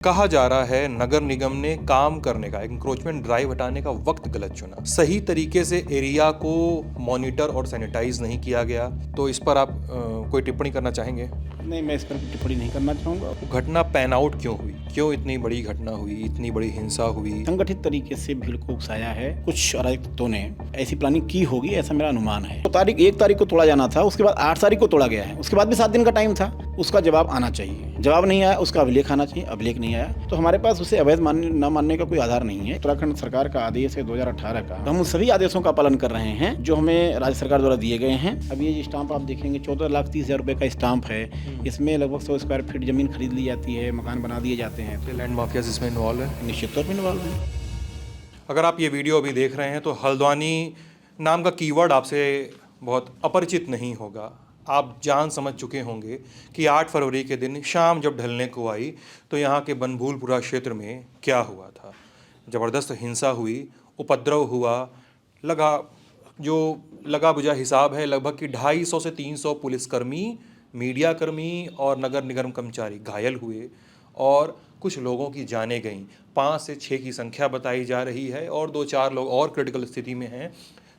कहा जा रहा है नगर निगम ने काम करने का इंक्रोचमेंट ड्राइव हटाने का वक्त गलत चुना। सही तरीके से एरिया को मॉनिटर और सैनिटाइज नहीं किया गया। तो इस पर आप कोई टिप्पणी करना चाहेंगे? नहीं, मैं इस पर टिप्पणी नहीं करना चाहूँगा। घटना पैन आउट क्यों हुई? क्यों इतनी बड़ी घटना हुई, इतनी बड़ी हिंसा हुई? संगठित तरीके से भीड़ को उकसाया है। कुछ अराजक तत्वों ने ऐसी प्लानिंग की होगी, ऐसा मेरा अनुमान है। तो तारीख 1 तारीख को तोड़ा जाना था, उसके बाद 8 तारीख को तोड़ा गया है। उसके बाद भी 7 दिन का टाइम था। उसका जवाब आना चाहिए। जवाब नहीं आया, उसका अभिलेख आना चाहिए। अभिलेख नहीं आया तो हमारे पास उसे अवैध न मानने का कोई आधार नहीं है। उत्तराखंड सरकार का आदेश है 2018 का। हम उन सभी आदेशों का पालन कर रहे हैं जो हमें राज्य सरकार द्वारा दिए गए हैं। अब ये स्टाम्प आप देखेंगे 14,30,000 रुपये का स्टाम्प है। इसमें लगभग 100 स्क्वायर फीट जमीन खरीद ली जाती है, मकान बना दिए जाते हैं। तो लैंड माफिया इसमें इन्वॉल्व है? निश्चित तौर पर इन्वॉल्व है। अगर आप ये वीडियो अभी देख रहे हैं तो हल्द्वानी नाम का कीवर्ड आपसे बहुत अपरिचित नहीं होगा। आप जान समझ चुके होंगे कि 8 फरवरी के दिन शाम जब ढलने को आई तो यहाँ के बनभूलपुरा क्षेत्र में क्या हुआ था। ज़बरदस्त हिंसा हुई, उपद्रव हुआ। लगा बुझा हिसाब है लगभग कि 250 से 300 पुलिसकर्मी, मीडियाकर्मी और नगर निगम कर्मचारी घायल हुए और कुछ लोगों की जानें गईं। 5 से 6 की संख्या बताई जा रही है और 2-4 लोग और क्रिटिकल स्थिति में हैं।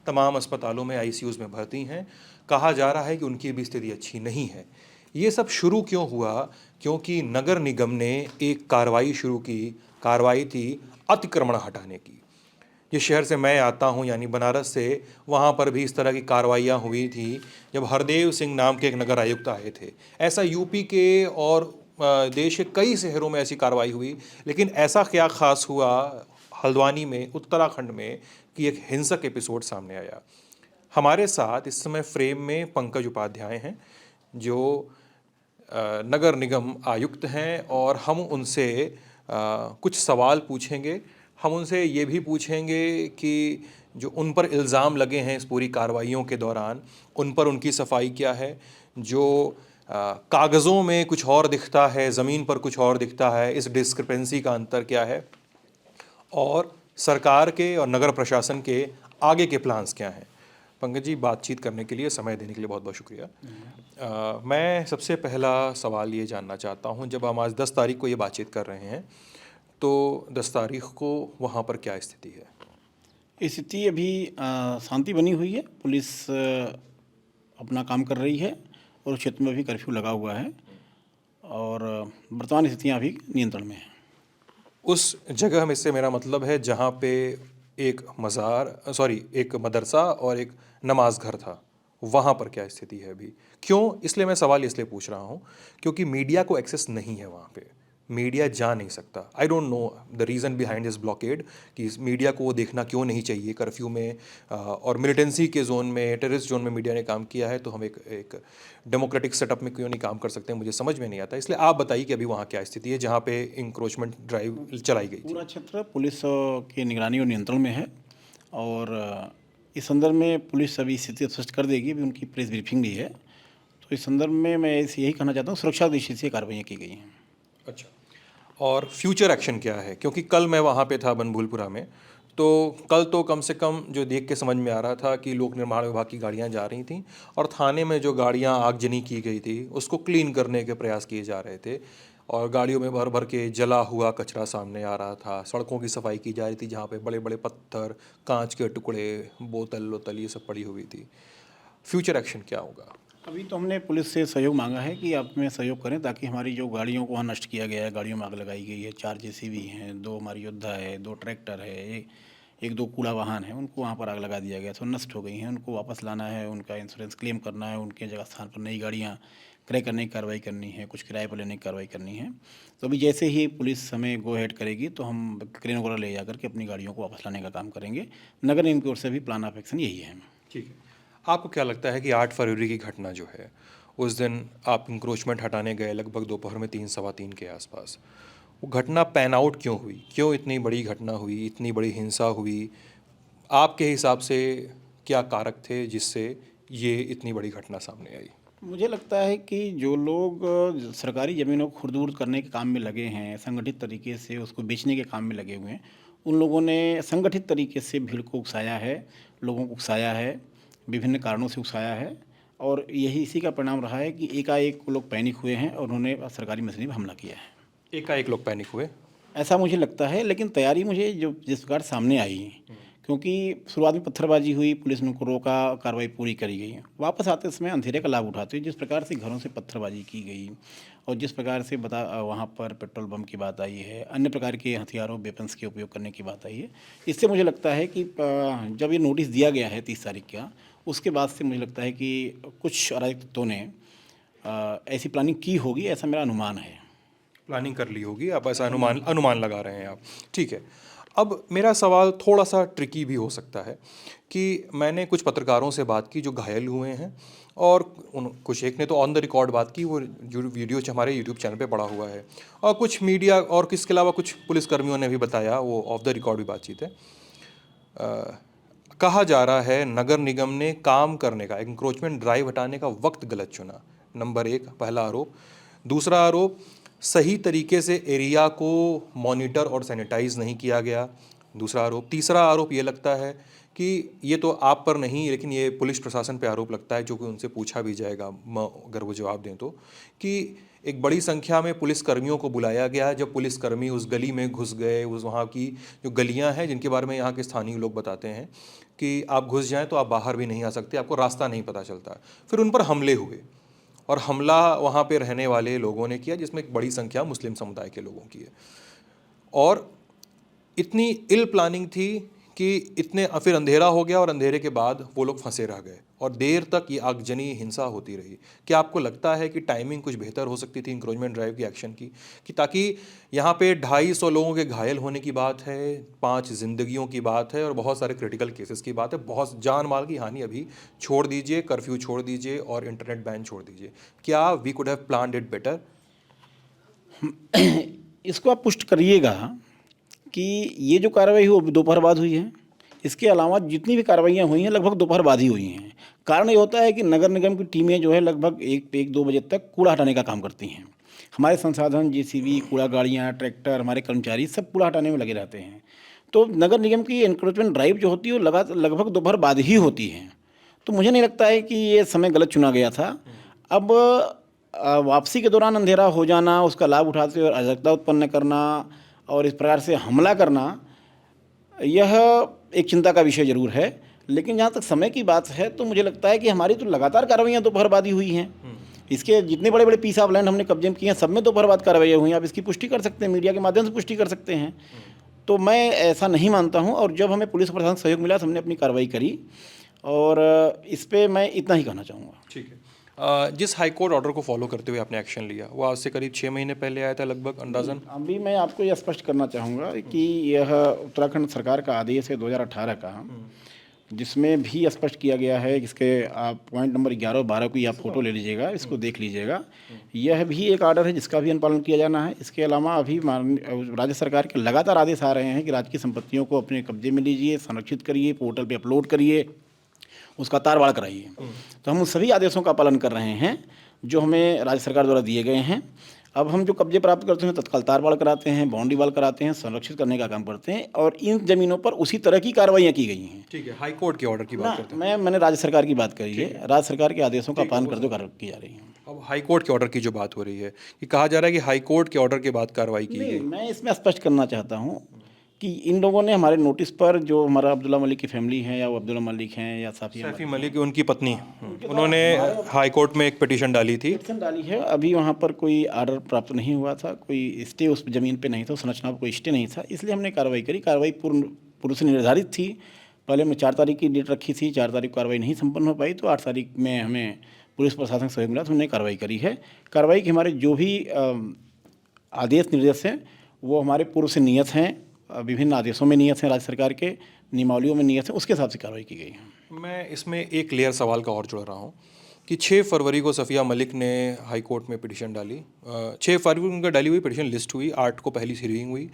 तमाम अस्पतालों में आईसीयूज़ में भर्ती हैं। कहा जा रहा है कि उनकी भी स्थिति अच्छी नहीं है। ये सब शुरू क्यों हुआ? क्योंकि नगर निगम ने एक कार्रवाई शुरू की। कार्रवाई थी अतिक्रमण हटाने की। जिस शहर से मैं आता हूँ यानी बनारस से, वहाँ पर भी इस तरह की कार्रवाइयाँ हुई थी जब हरदेव सिंह नाम के एक नगर आयुक्त आए थे। ऐसा यूपी के और देश के कई शहरों में ऐसी कार्रवाई हुई, लेकिन ऐसा क्या खास हुआ हल्द्वानी में, उत्तराखंड में, कि एक हिंसक एपिसोड सामने आया। हमारे साथ इस समय फ्रेम में पंकज उपाध्याय हैं जो नगर निगम आयुक्त हैं और हम उनसे कुछ सवाल पूछेंगे। हम उनसे ये भी पूछेंगे कि जो उन पर इल्ज़ाम लगे हैं इस पूरी कार्रवाइयों के दौरान, उन पर उनकी सफाई क्या है। जो कागज़ों में कुछ और दिखता है, ज़मीन पर कुछ और दिखता है, इस डिस्क्रिपेंसी का अंतर क्या है और सरकार के और नगर प्रशासन के आगे के प्लान्स क्या हैं। पंकज जी, बातचीत करने के लिए, समय देने के लिए बहुत बहुत शुक्रिया। मैं सबसे पहला सवाल ये जानना चाहता हूँ, जब हम आज 10 तारीख को ये बातचीत कर रहे हैं तो 10 तारीख को वहाँ पर क्या स्थिति है? स्थिति अभी शांति बनी हुई है। पुलिस अपना काम कर रही है और उस क्षेत्र में भी कर्फ्यू लगा हुआ है और वर्तमान स्थितियाँ अभी नियंत्रण में हैं। उस जगह में से मेरा मतलब है जहाँ पे एक एक मदरसा और एक नमाज घर था, वहाँ पर क्या स्थिति है अभी? क्यों? इसलिए मैं सवाल इसलिए पूछ रहा हूँ क्योंकि मीडिया को एक्सेस नहीं है वहाँ पे। मीडिया जा नहीं सकता। I don't know the reason behind this blockade कि इस मीडिया को वो देखना क्यों नहीं चाहिए कर्फ्यू में और मिलिटेंसी के जोन में, टेररिस्ट जोन में मीडिया ने काम किया है, तो हम एक डेमोक्रेटिक सेटअप में क्यों नहीं काम कर सकते? मुझे समझ में नहीं आता। इसलिए आप बताइए कि अभी वहाँ क्या स्थिति है जहाँ पे इंक्रोचमेंट ड्राइव चलाई गई थी। पूरा क्षेत्र पुलिस की निगरानी और नियंत्रण में है और इस संदर्भ में पुलिस अभी स्थिति स्पष्ट कर देगी। अभी उनकी प्रेस ब्रीफिंग भी है, तो इस संदर्भ में मैं यही कहना चाहता हूँ, सुरक्षा दृष्टि से कार्रवाइयाँ की गई हैं। अच्छा, और फ्यूचर एक्शन क्या है? क्योंकि कल मैं वहाँ पे था बनभूलपुरा में, तो कल तो कम से कम जो देख के समझ में आ रहा था कि लोक निर्माण विभाग की गाड़ियाँ जा रही थीं और थाने में जो गाड़ियाँ आगजनी की गई थी उसको क्लीन करने के प्रयास किए जा रहे थे और गाड़ियों में भर भर के जला हुआ कचरा सामने आ रहा था। सड़कों की सफाई की जा रही थी जहाँ पे बड़े बड़े पत्थर, कांच के टुकड़े, बोतल वोतल ये सब पड़ी हुई थी। फ्यूचर एक्शन क्या होगा? अभी तो हमने पुलिस से सहयोग मांगा है कि आप में सहयोग करें ताकि हमारी जो गाड़ियों को वहाँ नष्ट किया गया है, गाड़ियों में आग लगाई गई है, 4 जेसीबी हैं, 2 हमारी योद्धा है, 2 ट्रैक्टर है, एक 2 कूड़ा वाहन है, उनको वहाँ पर आग लगा दिया गया, तो नष्ट हो गई हैं। उनको वापस लाना है, उनका इंश्योरेंस क्लेम करना है, उनके जगह स्थान पर नई गाड़ियाँ क्रय करने की कार्रवाई करनी है, कुछ किराए पर लेने की कार्रवाई करनी है। तो अभी जैसे ही पुलिस हमें गो हेड करेगी तो हम क्रेन वगैरह ले जाकर के अपनी गाड़ियों को वापस लाने का काम करेंगे। नगर निगम की ओर से भी प्लान ऑफ एक्शन यही है। ठीक है। आपको क्या लगता है कि 8 फरवरी की घटना जो है, उस दिन आप इंक्रोचमेंट हटाने गए लगभग दोपहर में 3 सवा 3 के आसपास, वो घटना पैन आउट क्यों हुई? क्यों इतनी बड़ी घटना हुई, इतनी बड़ी हिंसा हुई? आपके हिसाब से क्या कारक थे जिससे ये इतनी बड़ी घटना सामने आई? मुझे लगता है कि जो लोग सरकारी ज़मीनों को खुरद-बुर्द करने के काम में लगे हैं, संगठित तरीके से उसको बेचने के काम में लगे हुए हैं, उन लोगों ने संगठित तरीके से भीड़ को उकसाया है, लोगों को उकसाया है, विभिन्न कारणों से उकसाया है और यही इसी का परिणाम रहा है कि एकाएक लोग पैनिक हुए हैं और उन्होंने सरकारी मशीनरी पर हमला किया है। एकाएक लोग पैनिक हुए। ऐसा मुझे लगता है, लेकिन तैयारी मुझे जो जिस प्रकार सामने आई है, क्योंकि शुरुआत में पत्थरबाजी हुई, पुलिस ने उनको रोका, कार्रवाई पूरी करी गई। वापस आते समय अंधेरे का लाभ उठाते हुए जिस प्रकार से घरों से पत्थरबाजी की गई और जिस प्रकार से वहाँ पर पेट्रोल बम की बात आई है, अन्य प्रकार के हथियारों वेपन्स के उपयोग करने की बात आई है, इससे मुझे लगता है कि जब ये नोटिस दिया गया है 30 तारीख का, उसके बाद से मुझे लगता है कि कुछ अराजक तत्वों ने ऐसी प्लानिंग की होगी, ऐसा मेरा अनुमान है। प्लानिंग कर ली होगी, आप ऐसा अनुमान लगा रहे हैं आप। ठीक है। अब मेरा सवाल थोड़ा सा ट्रिकी भी हो सकता है कि मैंने कुछ पत्रकारों से बात की जो घायल हुए हैं, और कुछ एक ने तो ऑन द रिकॉर्ड बात की, वो जो वीडियो हमारे यूट्यूब चैनल पे पड़ा हुआ है, और कुछ मीडिया और किसके अलावा कुछ पुलिसकर्मियों ने भी बताया, वो ऑफ द रिकॉर्ड भी बातचीत है। कहा जा रहा है नगर निगम ने काम करने का, इंक्रोचमेंट ड्राइव हटाने का वक्त गलत चुना। नंबर 1 पहला आरोप। दूसरा आरोप, सही तरीके से एरिया को मॉनिटर और सैनिटाइज नहीं किया गया, दूसरा आरोप। तीसरा आरोप ये लगता है कि ये तो आप पर नहीं, लेकिन ये पुलिस प्रशासन पे आरोप लगता है, जो कि उनसे पूछा भी जाएगा अगर वो जवाब दें तो, कि एक बड़ी संख्या में पुलिसकर्मियों को बुलाया गया है। जब पुलिसकर्मी उस गली में घुस गए, उस वहाँ की जो गलियाँ हैं जिनके बारे में यहाँ के स्थानीय लोग बताते हैं कि आप घुस जाएँ तो आप बाहर भी नहीं आ सकते, आपको रास्ता नहीं पता चलता, फिर उन पर हमले हुए, और हमला वहाँ पे रहने वाले लोगों ने किया, जिसमें एक बड़ी संख्या मुस्लिम समुदाय के लोगों की है। और इतनी इल प्लानिंग थी कि इतने फिर अंधेरा हो गया, और अंधेरे के बाद वो लोग फंसे रह गए, और देर तक ये आगजनी हिंसा होती रही। क्या आपको लगता है कि टाइमिंग कुछ बेहतर हो सकती थी इंक्रोचमेंट ड्राइव की एक्शन की, कि ताकि यहाँ पे 250 लोगों के घायल होने की बात है, 5 जिंदगियों की बात है, और बहुत सारे क्रिटिकल केसेस की बात है, बहुत जान माल की हानि अभी छोड़ दीजिए, कर्फ्यू छोड़ दीजिए और इंटरनेट बैन छोड़ दीजिए, क्या we could have planned it better? इसको आप पुष्ट करिएगा कि ये जो कार्रवाई हुई वो दोपहर बाद हुई है। इसके अलावा जितनी भी कार्रवाइयाँ हुई हैं लगभग दोपहर बाद ही हुई हैं। कारण ये होता है कि नगर निगम की टीमें जो है लगभग 1-2 बजे तक कूड़ा हटाने का काम करती हैं। हमारे संसाधन जेसीबी, कूड़ा गाड़ियाँ, ट्रैक्टर, हमारे कर्मचारी सब कूड़ा हटाने में लगे रहते हैं। तो नगर निगम की एनक्रोचमेंट ड्राइव जो होती है वो लगभग दोपहर बाद ही होती है। तो मुझे नहीं लगता है कि ये समय गलत चुना गया था। अब वापसी के दौरान अंधेरा हो जाना, उसका लाभ उठाते हुए अराजकता उत्पन्न करना और इस प्रकार से हमला करना, यह एक चिंता का विषय जरूर है। लेकिन जहाँ तक समय की बात है तो मुझे लगता है कि हमारी तो लगातार कार्रवाइयाँ दोपहरबादी हुई हैं। इसके जितने बड़े बड़े पीस ऑफ लैंड हमने कब्जे किए हैं सब में दोपहरबाद कार्रवाइयाँ हुई हैं। आप इसकी पुष्टि कर सकते हैं, मीडिया के माध्यम से पुष्टि कर सकते हैं। तो मैं ऐसा नहीं मानता हूँ, और जब हमें पुलिस प्रशासन सहयोग मिला तो हमने अपनी कार्रवाई करी, और इस पर मैं इतना ही कहना चाहूँगा। ठीक है। जिस हाई कोर्ट ऑर्डर को फॉलो करते हुए आपने एक्शन लिया, वो आज से करीब 6 महीने पहले आया था लगभग अंदाजन? अभी मैं आपको यह स्पष्ट करना चाहूँगा कि यह उत्तराखंड सरकार का आदेश है 2018 का, जिसमें भी स्पष्ट किया गया है। इसके आप पॉइंट नंबर 11 और 12 की आप फोटो ले लीजिएगा, इसको देख लीजिएगा। यह भी एक आर्डर है जिसका भी अनुपालन किया जाना है। इसके अलावा अभी राज्य सरकार के लगातार आदेश आ रहे हैं कि राज्य की संपत्तियों को अपने कब्जे में लीजिए, संरक्षित करिए, पोर्टल पे अपलोड करिए, उसका तारबाड़ कराइए। तो हम उन सभी आदेशों का पालन कर रहे हैं जो हमें राज्य सरकार द्वारा दिए गए हैं। अब हम जो कब्जे प्राप्त करते हैं तत्काल तारबाड़ कराते हैं, बाउंड्री वाल कराते हैं, संरक्षित करने का काम करते हैं, और इन जमीनों पर उसी तरह की कार्रवाइयाँ की गई हैं। ठीक है, हाई कोर्ट के ऑर्डर की बात करते हैं। मैंने राज्य सरकार की बात करी है, राज्य सरकार के आदेशों का पालन करते हुए कार्रवाई की जा रही है। अब हाई कोर्ट के ऑर्डर की जो बात हो रही है, कि कहा जा रहा है कि हाई कोर्ट के ऑर्डर के बाद कार्रवाई की गई। मैं इसमें स्पष्ट करना चाहता हूँ कि इन लोगों ने हमारे नोटिस पर, जो हमारा अब्दुल्ला मलिक की फैमिली है, या वो अब्दुल्ला मलिक हैं या सैफी मलिक उनकी पत्नी, उन्होंने हाई कोर्ट में एक पिटीशन डाली थी। पिटीशन डाली है। अभी वहाँ पर कोई आर्डर प्राप्त नहीं हुआ था, कोई स्टे उस ज़मीन पे नहीं था, उस संरचना पर कोई स्टे नहीं था, इसलिए हमने कार्रवाई करी। कार्रवाई पूर्व से निर्धारित थी। पहले हमने 4 तारीख की डेट रखी थी, 4 तारीख कार्रवाई नहीं संपन्न हो पाई, तो 8 तारीख में हमें पुलिस प्रशासन से सहयोग मिला तो हमने कार्रवाई करी है। कार्रवाई के हमारे जो भी आदेश निर्देश हैं वो हमारे पूर्व से नियत हैं, विभिन्न आदेशों में नियत हैं, राज्य सरकार के नियमावलियों में नियत है, उसके हिसाब से कार्रवाई की गई है। मैं इसमें एक लेयर सवाल का और जोड़ रहा हूँ कि 6 फरवरी को सफ़िया मलिक ने हाई कोर्ट में पिटीशन डाली। 6 फरवरी को उनका डाली हुई पिटीशन लिस्ट हुई, 8 को पहली हियरिंग हुई।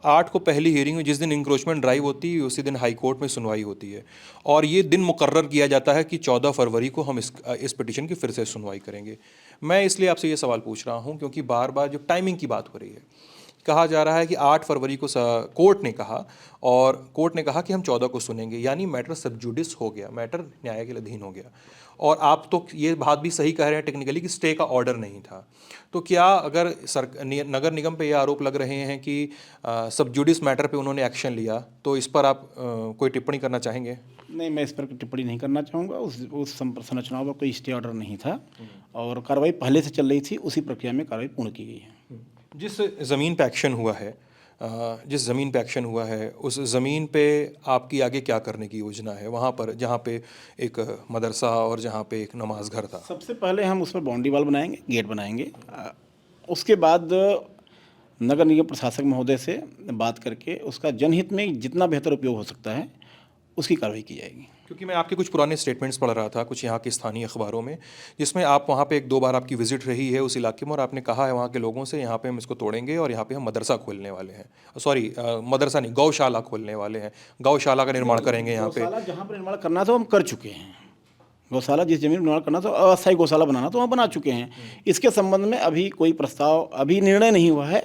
8 को पहली हियरिंग हुई, जिस दिन इंक्रोचमेंट ड्राइव होती है उसी दिन हाई कोर्ट में सुनवाई होती है, और ये दिन मुकर्रर किया जाता है कि 14 फरवरी को हम इस पिटीशन की फिर से सुनवाई करेंगे। मैं इसलिए आपसे ये सवाल पूछ रहा हूँ क्योंकि बार बार जो टाइमिंग की बात हो रही है कहा जा रहा है कि 8 फरवरी को कोर्ट ने कहा, और कोर्ट ने कहा कि हम 14 को सुनेंगे, यानी मैटर सब जुडिस हो गया, मैटर न्याय के अधीन हो गया। और आप तो ये बात भी सही कह रहे हैं टेक्निकली कि स्टे का ऑर्डर नहीं था। तो क्या अगर नगर निगम पे ये आरोप लग रहे हैं कि सब जुडिस मैटर पे उन्होंने एक्शन लिया, तो इस पर आप कोई टिप्पणी करना चाहेंगे? नहीं, मैं इस पर टिप्पणी नहीं करना चाहूँगा। उस संरचनाओं पर कोई स्टे ऑर्डर नहीं था और कार्रवाई पहले से चल रही थी, उसी प्रक्रिया में कार्रवाई पूर्ण की गई है। जिस ज़मीन पे एक्शन हुआ है, जिस ज़मीन पे एक्शन हुआ है, उस ज़मीन पे आपकी आगे क्या करने की योजना है, वहाँ पर जहाँ पे एक मदरसा और जहाँ पे एक नमाज घर था? सबसे पहले हम उस पर बाउंड्री वॉल बनाएंगे, गेट बनाएंगे। उसके बाद नगर निगम प्रशासक महोदय से बात करके उसका जनहित में जितना बेहतर उपयोग हो सकता है उसकी कार्रवाई की जाएगी। क्योंकि मैं आपके कुछ पुराने स्टेटमेंट्स पढ़ रहा था कुछ यहाँ के स्थानीय अखबारों में, जिसमें आप वहाँ पे 1-2 बार आपकी विजिट रही है उस इलाके में, और आपने कहा है वहाँ के लोगों से यहाँ पे हम इसको तोड़ेंगे और यहाँ पे हम मदरसा खोलने वाले हैं, सॉरी मदरसा नहीं, गौशाला खोलने वाले हैं, गौशाला का निर्माण करेंगे यहाँ पे। गौशाला जहाँ पर निर्माण करना था हम कर चुके हैं। गौशाला जिस जमीन में निर्माण करना था, अस्थायी गौशाला बनाना तो वहाँ बना चुके हैं। इसके संबंध में अभी कोई प्रस्ताव, अभी निर्णय नहीं हुआ है,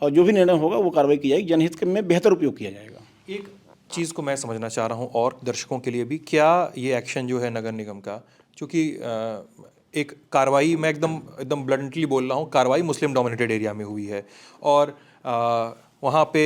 और जो भी निर्णय होगा वो कार्रवाई की जाएगी, जनहित में बेहतर उपयोग किया जाएगा। एक चीज़ को मैं समझना चाह रहा हूँ और दर्शकों के लिए भी, क्या ये एक्शन जो है नगर निगम का, क्योंकि एक कार्रवाई, मैं एकदम एकदम ब्लंटली बोल रहा हूँ, कार्रवाई मुस्लिम डोमिनेटेड एरिया में हुई है, और वहाँ पे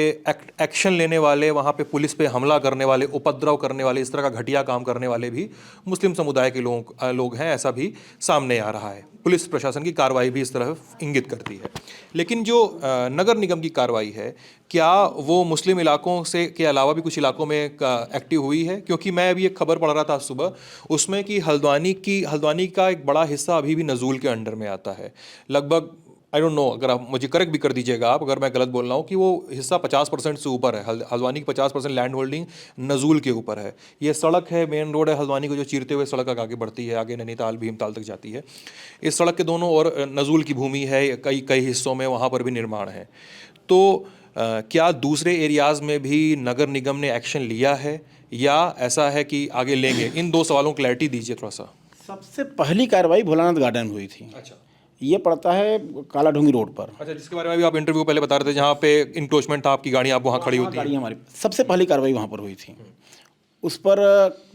एक्शन लेने वाले, वहाँ पे पुलिस पे हमला करने वाले, उपद्रव करने वाले, इस तरह का घटिया काम करने वाले भी मुस्लिम समुदाय के लोग हैं, ऐसा भी सामने आ रहा है। पुलिस प्रशासन की कार्रवाई भी इस तरह इंगित करती है। लेकिन जो नगर निगम की कार्रवाई है, क्या वो मुस्लिम इलाकों से के अलावा भी कुछ इलाकों में एक्टिव हुई है? क्योंकि मैं अभी एक खबर पढ़ रहा था सुबह, उसमें कि हल्द्वानी का एक बड़ा हिस्सा अभी भी नज़ूल के अंडर में आता है। लगभग, आई डोंट नो, अगर आप मुझे करेक्ट भी कर दीजिएगा आप अगर मैं गलत बोल रहा हूँ, कि वो हिस्सा 50% से ऊपर है। हल्द्वानी की 50% लैंड होल्डिंग नज़ूल के ऊपर है। ये सड़क है, मेन रोड है हल्द्वानी को जो चीरते हुए सड़क आगे बढ़ती है, आगे नैनीताल भीमताल तक जाती है। इस सड़क के दोनों ओर नज़ूल की भूमि है, कई कई हिस्सों में वहाँ पर भी निर्माण है। तो क्या दूसरे एरियाज़ में भी नगर निगम ने एक्शन लिया है, या ऐसा है कि आगे लेंगे? इन 2 सवालों को क्लैरिटी दीजिए थोड़ा सा। सबसे पहली कार्रवाई भोलानाथ गार्डन में हुई थी। अच्छा, ये पड़ता है काला ढूंगी रोड पर। अच्छा, जिसके बारे में भी आप इंटरव्यू पहले बता रहे थे, जहाँ पे इंक्रोचमेंट था, आपकी गाड़ी आप वहाँ खड़ी होती गाड़ी हमारी सबसे पहली कार्रवाई वहाँ पर हुई थी। उस पर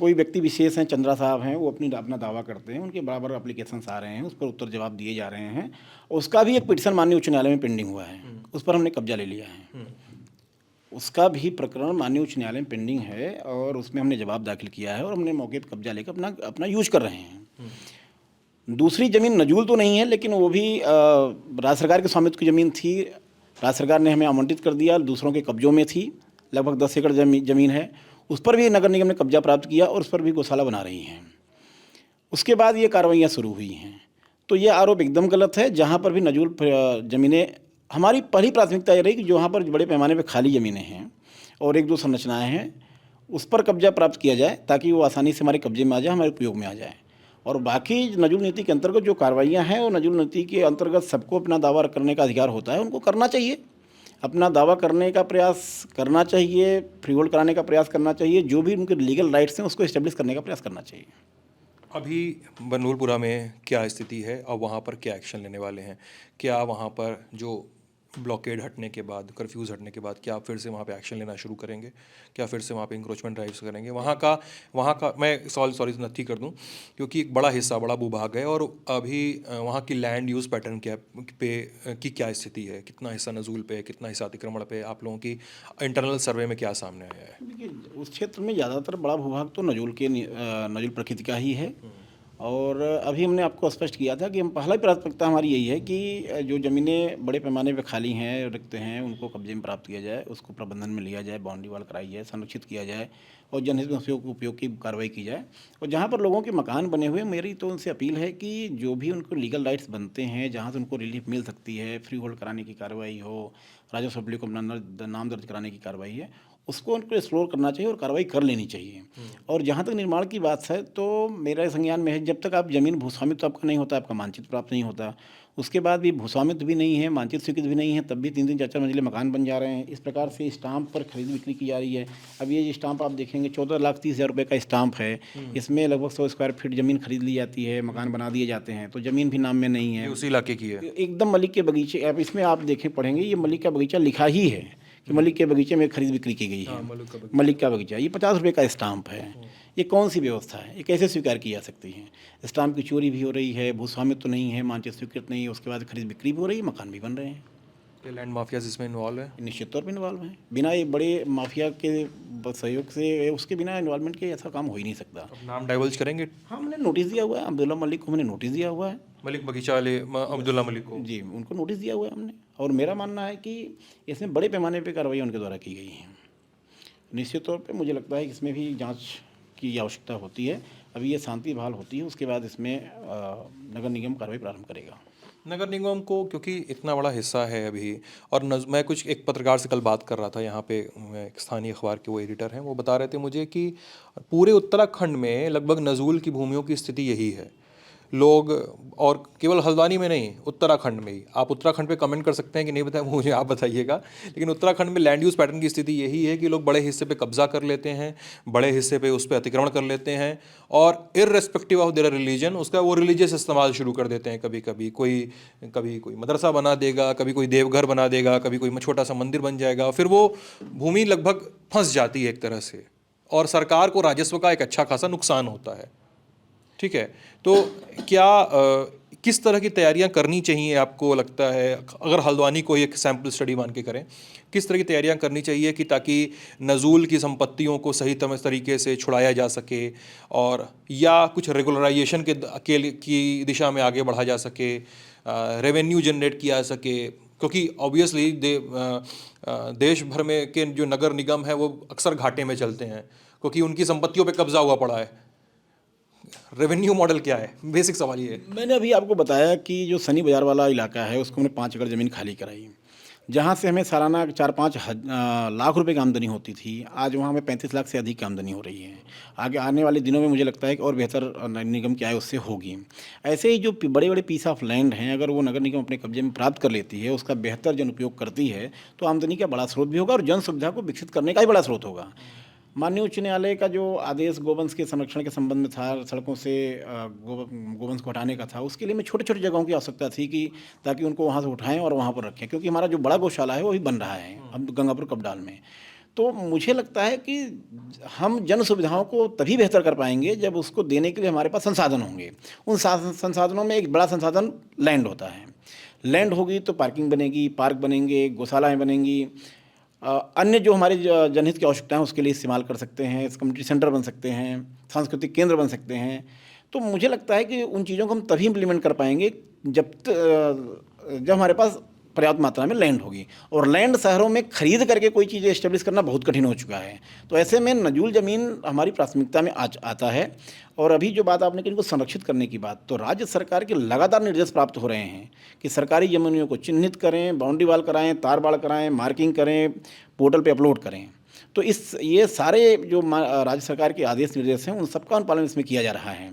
कोई व्यक्ति विशेष हैं, चंद्रा साहब हैं, वो अपना दावा करते हैं, उनके बराबर एप्लीकेशंस आ रहे हैं, उस पर उत्तर जवाब दिए जा रहे हैं। उसका भी एक पिटीशन माननीय उच्च न्यायालय में पेंडिंग हुआ है, उस पर हमने कब्जा ले लिया है। उसका भी प्रकरण माननीय उच्च न्यायालय में पेंडिंग है और उसमें हमने जवाब दाखिल किया है और हमने मौके पर कब्जा लेकर अपना यूज कर रहे हैं। दूसरी ज़मीन नजूल तो नहीं है, लेकिन वो भी राज्य सरकार के स्वामित्व की ज़मीन थी। राज्य सरकार ने हमें आवंटित कर दिया, दूसरों के कब्जों में थी। लगभग 10 एकड़ ज़मीन है, उस पर भी नगर निगम ने कब्जा प्राप्त किया और उस पर भी गौशाला बना रही हैं। उसके बाद ये कार्रवाइयाँ शुरू हुई हैं। तो ये आरोप एकदम गलत है। जहाँ पर भी नजूल ज़मीनें, हमारी पहली प्राथमिकता ये रही कि जहाँ पर बड़े पैमाने पर खाली ज़मीनें हैं और 1-2 संरचनाएँ हैं, उस पर कब्जा प्राप्त किया जाए ताकि वो आसानी से हमारे कब्जे में आ जाए, हमारे उपयोग में आ जाए। और बाकी नजूल नीति के अंतर्गत जो कार्रवाइयाँ हैं, वो नजूल नीति के अंतर्गत सबको अपना दावा करने का अधिकार होता है, उनको करना चाहिए। अपना दावा करने का प्रयास करना चाहिए, फ्री होल्ड कराने का प्रयास करना चाहिए, जो भी उनके लीगल राइट्स हैं उसको इस्टेब्लिश करने का प्रयास करना चाहिए। अभी बनूरपुरा में क्या स्थिति है और वहाँ पर क्या एक्शन लेने वाले हैं? क्या वहाँ पर जो ब्लॉकेड हटने के बाद, कर्फ्यूज़ हटने के बाद, क्या आप फिर से वहाँ पे एक्शन लेना शुरू करेंगे? क्या फिर से वहाँ पे इंक्रोचमेंट ड्राइव्स करेंगे? वहाँ का मैं सॉरी नथी कर दूँ, क्योंकि एक बड़ा हिस्सा, बड़ा भूभाग है, और अभी वहाँ की लैंड यूज़ पैटर्न की क्या स्थिति है? कितना हिस्सा नज़ूल पे है, कितना हिस्सा अतिक्रमण पे? आप लोगों की इंटरनल सर्वे में क्या सामने आया है? देखिए, उस क्षेत्र में ज़्यादातर बड़ा भूभाग तो नजूल प्रकृति का ही है। और अभी हमने आपको स्पष्ट किया था कि हम पहला प्राथमिकता हमारी यही है कि जो ज़मीनें बड़े पैमाने पे खाली हैं, रिक्त हैं, उनको कब्जे में प्राप्त किया जाए, उसको प्रबंधन में लिया जाए, बाउंड्री वॉल कराई जाए, संरक्षित किया जाए और जनहित में उपयोग की कार्रवाई की जाए। और जहाँ पर लोगों के मकान बने हुए, मेरी तो उनसे अपील है कि जो भी उनको लीगल राइट्स बनते हैं, जहाँ से उनको रिलीफ मिल सकती है, फ्री होल्ड कराने की कार्रवाई हो, राजस्व पब्लिक को नाम दर्ज कराने की कार्रवाई है, उसको उनको एक्सप्लोर करना चाहिए और कार्रवाई कर लेनी चाहिए। और जहाँ तक निर्माण की बात है, तो मेरा संज्ञान में है, जब तक आप ज़मीन भूस्वामित्व आपका नहीं होता, आपका मानचित्र प्राप्त नहीं होता, उसके बाद भी भूस्वामित्व भी नहीं है, मानचित्र स्वीकृत भी नहीं है, तब भी 3-3 4-4 मंजिले मकान बन जा रहे हैं। इस प्रकार से स्टाम्प पर खरीद बिक्री की जा रही है। अब ये स्टाम्प आप देखेंगे 14,30,000 रुपये का स्टाम्प है। इसमें लगभग 100 स्क्वायर फीट ज़मीन खरीद ली जाती है, मकान बना दिए जाते हैं, तो ज़मीन भी नाम में नहीं है। ये उसी इलाके की है। एकदम मलिक के बगीचे। अब इसमें आप देखें पढ़ेंगे, ये मलिक का बगीचा लिखा ही है कि मलिक के बगीचे में खरीद बिक्री की गई है। मलिक का बगीचा, ये 50 रुपये का स्टाम्प है। ये कौन सी व्यवस्था है? ये कैसे स्वीकार की जा सकती है? स्टाम्प की चोरी भी हो रही है, भूस्वामित्व तो नहीं है, मानचित्र स्वीकृत नहीं है, उसके बाद खरीद बिक्री भी हो रही है, मकान भी बन रहे हैं। ये लैंड माफियाज इसमें इन्वॉल्व है? निश्चित तौर पर इन्वॉल्व हैं। बिना ये बड़े माफिया के सहयोग से, उसके बिना इन्वॉल्वमेंट के ऐसा काम हो ही नहीं सकता। अब नाम डाइवल्ज करेंगे? हाँ, हमने नोटिस दिया हुआ है, अब्दुल्ला मलिक को हमने नोटिस दिया हुआ है। मलिक बगीचा वाले अब्दुल्ला मलिक को? जी, उनको नोटिस दिया हुआ है हमने। और मेरा मानना है कि इसमें बड़े पैमाने पे कार्रवाई उनके द्वारा की गई है। निश्चित तौर पे मुझे लगता है कि इसमें भी जांच की आवश्यकता होती है। अभी ये शांति बहाल होती है, उसके बाद इसमें नगर निगम कार्रवाई प्रारंभ करेगा। नगर निगम को क्योंकि इतना बड़ा हिस्सा है अभी, और मैं कुछ एक पत्रकार से कल बात कर रहा था यहाँ पे, एक स्थानीय अखबार के वो एडिटर हैं, वो बता रहे थे मुझे कि पूरे उत्तराखंड में लगभग नज़ूल की भूमियों की स्थिति यही है। लोग, और केवल हल्द्वानी में नहीं, उत्तराखंड में ही, आप उत्तराखंड पे कमेंट कर सकते हैं कि नहीं बताएं, मुझे आप बताइएगा, लेकिन उत्तराखंड में लैंड यूज़ पैटर्न की स्थिति यही है कि लोग बड़े हिस्से पे कब्जा कर लेते हैं, बड़े हिस्से पे उस पर अतिक्रमण कर लेते हैं, और इर्रेस्पेक्टिव ऑफ देयर रिलीजन उसका वो रिलीजियस इस्तेमाल शुरू कर देते हैं। कभी कोई मदरसा बना देगा, कभी कोई देवघर बना देगा, कभी कोई छोटा सा मंदिर बन जाएगा, फिर वो भूमि लगभग फंस जाती है एक तरह से, और सरकार को राजस्व का एक अच्छा खासा नुकसान होता है। ठीक है, तो क्या किस तरह की तैयारियां करनी चाहिए आपको लगता है, अगर हल्द्वानी को एक सैम्पल स्टडी मान के करें, किस तरह की तैयारियां करनी चाहिए कि ताकि नज़ूल की संपत्तियों को सही तरीके से छुड़ाया जा सके, और या कुछ रेगुलराइजेशन की दिशा में आगे बढ़ा जा सके, रेवेन्यू जनरेट किया जा सके, क्योंकि ऑब्वियसली देश भर में के जो नगर निगम है वो अक्सर घाटे में चलते हैं क्योंकि उनकी संपत्तियों पे कब्जा हुआ पड़ा है। रेवेन्यू मॉडल क्या है? बेसिक सवाल ये है। मैंने अभी आपको बताया कि जो सनी बाज़ार वाला इलाका है उसको हमने 5 एकड़ ज़मीन खाली कराई, जहाँ से हमें सालाना 4-5 लाख रुपए की आमदनी होती थी। आज वहाँ हमें 35 लाख से अधिक की आमदनी हो रही है। आगे आने वाले दिनों में मुझे लगता है कि और बेहतर निगम की आय उससे होगी। ऐसे ही जो बड़े बड़े पीस ऑफ लैंड हैं, अगर वो नगर निगम अपने कब्जे में प्राप्त कर लेती है, उसका बेहतर जन उपयोग करती है, तो आमदनी का बड़ा स्रोत भी होगा और जन सुविधा को विकसित करने का ही बड़ा स्रोत होगा। माननीय उच्च न्यायालय का जो आदेश गोवंश के संरक्षण के संबंध में था, सड़कों से गोवंश को हटाने का था, उसके लिए मैं छोटे छोटे जगहों की आवश्यकता थी कि ताकि उनको वहाँ से उठाएं और वहाँ पर रखें, क्योंकि हमारा जो बड़ा गौशाला है वो भी बन रहा है अब गंगापुर कपडाल में। तो मुझे लगता है कि हम जन सुविधाओं को तभी बेहतर कर पाएंगे जब उसको देने के लिए हमारे पास संसाधन होंगे। उन संसाधनों में एक बड़ा संसाधन लैंड होता है। लैंड होगी तो पार्किंग बनेगी, पार्क बनेंगे, गौशालाएँ बनेंगी, अन्य जो हमारी जनहित की आवश्यकता है उसके लिए इस्तेमाल कर सकते हैं, कम्युनिटी सेंटर बन सकते हैं, सांस्कृतिक केंद्र बन सकते हैं। तो मुझे लगता है कि उन चीज़ों को हम तभी इम्प्लीमेंट कर पाएंगे जब हमारे पास पर्याप्त मात्रा में लैंड होगी। और लैंड शहरों में खरीद करके कोई चीज़ एस्टेब्लिश करना बहुत कठिन हो चुका है। तो ऐसे में नजूल ज़मीन हमारी प्राथमिकता में आता है। और अभी जो बात आपने कही इनको संरक्षित करने की बात, तो राज्य सरकार के लगातार निर्देश प्राप्त हो रहे हैं कि सरकारी ज़मीनों को चिन्हित करें, बाउंड्री वाल कराएं, तार बाड़ कराएं, मार्किंग करें, पोर्टल पे अपलोड करें। तो ये सारे जो राज्य सरकार के आदेश निर्देश हैं उन सबका अनुपालन इसमें किया जा रहा है।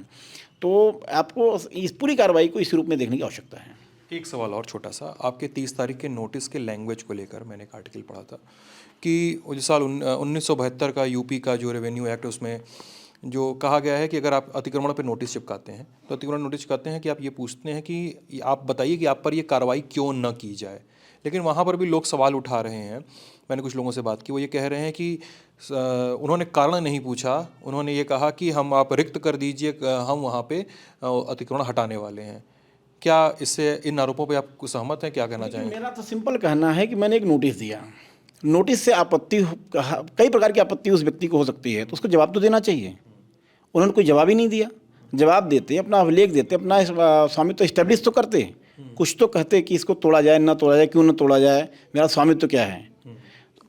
तो आपको इस पूरी कार्रवाई को इस रूप में देखने की आवश्यकता है। एक सवाल और छोटा सा, आपके 30 तारीख के नोटिस के लैंग्वेज को लेकर मैंने एक आर्टिकल पढ़ा था कि जो साल 1972 का यूपी का जो रेवेन्यू एक्ट, उसमें जो कहा गया है कि अगर आप अतिक्रमण पर नोटिस चिपकाते हैं तो अतिक्रमण नोटिस चिपकाते हैं कि आप ये पूछते हैं कि आप बताइए कि आप पर ये कार्रवाई क्यों न की जाए। लेकिन वहाँ पर भी लोग सवाल उठा रहे हैं। मैंने कुछ लोगों से बात की, वो ये कह रहे हैं कि उन्होंने कारण नहीं पूछा, उन्होंने ये कहा कि हम आप रिक्त कर दीजिए, हम वहाँ पे अतिक्रमण हटाने वाले हैं। क्या इससे इन आरोपों पे आप सहमत हैं? क्या कहना चाहेंगे? मेरा तो सिंपल कहना है कि मैंने एक नोटिस दिया, नोटिस से आपत्ति, कई प्रकार की आपत्ति उस व्यक्ति को हो सकती है, तो उसको जवाब तो देना चाहिए। उन्होंने कोई जवाब ही नहीं दिया। जवाब देते, अपना अभिलेख देते, अपना स्वामित्व इस्टेब्लिश तो करते, कुछ तो कहते कि इसको तोड़ा जाए, ना तोड़ा जाए, क्यों ना तोड़ा जाए, मेरा स्वामित्व क्या है।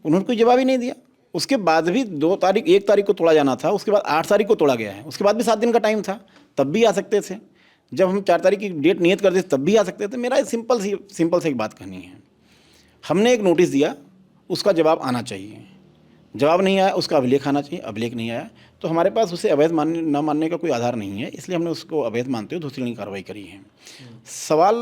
उन्होंने कोई जवाब ही नहीं दिया। उसके बाद भी 1 तारीख को तोड़ा जाना था, उसके बाद 8 तारीख को तोड़ा गया है। उसके बाद भी 7 दिन का टाइम था, तब भी आ सकते थे। जब हम 4 तारीख की डेट नियत करते थे तब भी आ सकते थे। मेरा सिंपल से एक बात कहनी है, हमने एक नोटिस दिया, उसका जवाब आना चाहिए। जवाब नहीं आया, उसका अभिलेख आना चाहिए। अभिलेख नहीं आया तो हमारे पास उसे अवैध न मानने का कोई आधार नहीं है, इसलिए हमने उसको अवैध मानते हुए दूसरी कार्रवाई करी है। सवाल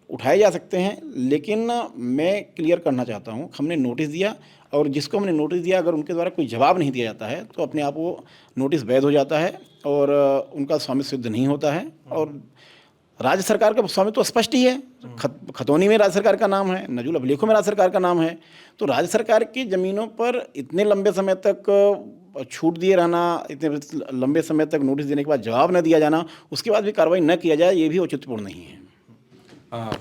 उठाए जा सकते हैं, लेकिन मैं क्लियर करना चाहता हूँ, हमने नोटिस दिया और जिसको हमने नोटिस दिया अगर उनके द्वारा कोई जवाब नहीं दिया जाता है तो अपने आप वो नोटिस वैध हो जाता है और उनका स्वामित्व सिद्ध नहीं होता है। और राज्य सरकार का स्वामित्व तो स्पष्ट ही है, खतौनी में राज्य सरकार का नाम है, नजूल अभिलेखों में राज्य सरकार का नाम है। तो राज्य सरकार की ज़मीनों पर इतने लंबे समय तक छूट दिए रहना, इतने लंबे समय तक नोटिस देने के बाद जवाब न दिया जाना, उसके बाद भी कार्रवाई न किया जाए, ये भी औचित्यपूर्ण नहीं है।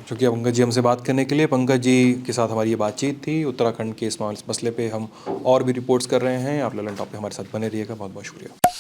चूँकि पंकज जी हमसे बात करने के लिए, पंकज जी के साथ हमारी ये बातचीत थी। उत्तराखंड के इस मसले पे हम और भी रिपोर्ट्स कर रहे हैं। आप ललन टॉप पे हमारे साथ बने रहिएगा। बहुत बहुत शुक्रिया।